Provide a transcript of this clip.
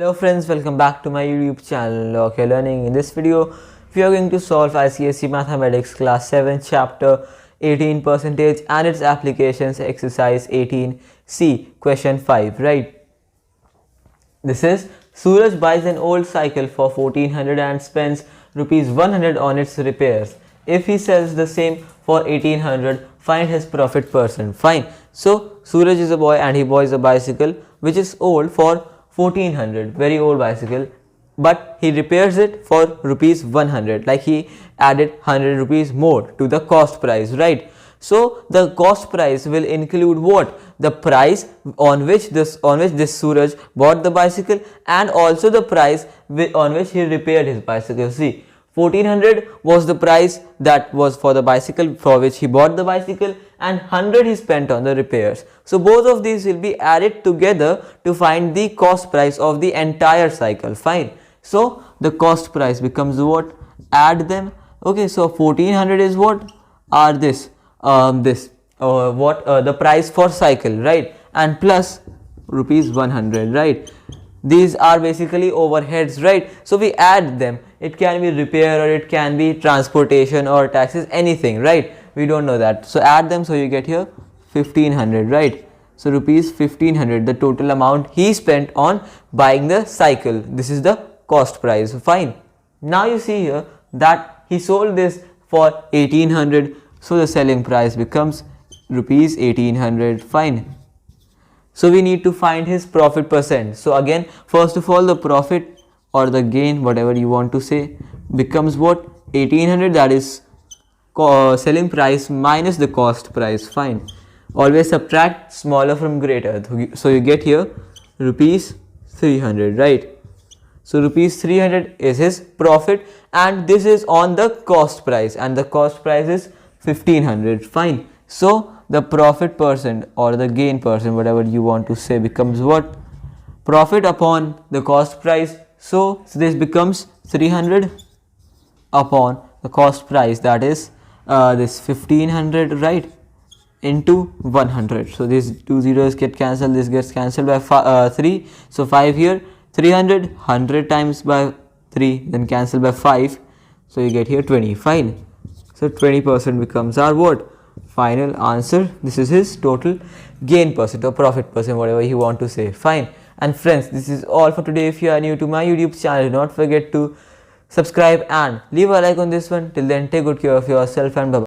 Hello friends, welcome back to my YouTube channel Okay Learning. In this video, we are going to solve ICSE Mathematics Class 7 Chapter 18% and its applications exercise 18C question 5, right? This is Suraj buys an old cycle for 1400 and spends rupees 100 on its repairs. If he sells the same for 1800, find his profit %. Fine. So Suraj is a boy and he buys a bicycle which is old for 1400, very old bicycle, but he repairs it for rupees 100, like he added 100 rupees more to the cost price, right? So the cost price will include what? The price on which this Suraj bought the bicycle and also the price on which he repaired his bicycle. See, 1400 was the price that was for the bicycle for which he bought the bicycle, and 100 he spent on the repairs. So both of these will be added together to find the cost price of the entire cycle. Fine. So the cost price becomes what? Add them. Okay, so 1400 is what? Are this the price for cycle, right? And plus rupees 100, right? These are basically overheads, right? So we add them. It can be repair or it can be transportation or taxes, anything, right? We don't know that. So add them, so you get here 1500, right? So rupees 1500, the total amount he spent on buying the cycle. This is the cost price. Fine. Now you see here that he sold this for 1800. So the selling price becomes rupees 1800. Fine. So we need to find his profit %. So again, first of all, the profit or the gain, whatever you want to say, becomes what? 1800, that is selling price minus the cost price. Fine. Always subtract smaller from greater. So you get here rupees 300, right? So rupees 300 is his profit and this is on the cost price, and the cost price is 1500. Fine. So the profit % or the gain %, whatever you want to say, becomes what? Profit upon the cost price. So this becomes 300 upon the cost price, that is this 1500, right, into 100. So these two zeros get cancelled, this gets cancelled by 3. So 5 here, 300, 100 times by 3, then cancel by 5. So you get here 20. Fine. So 20% becomes our what? Final answer. This is his total gain % or profit %, whatever you want to say. Fine. And friends, this is all for today. If you are new to my YouTube channel, do not forget to subscribe and leave a like on this one. Till then, take good care of yourself and bye bye.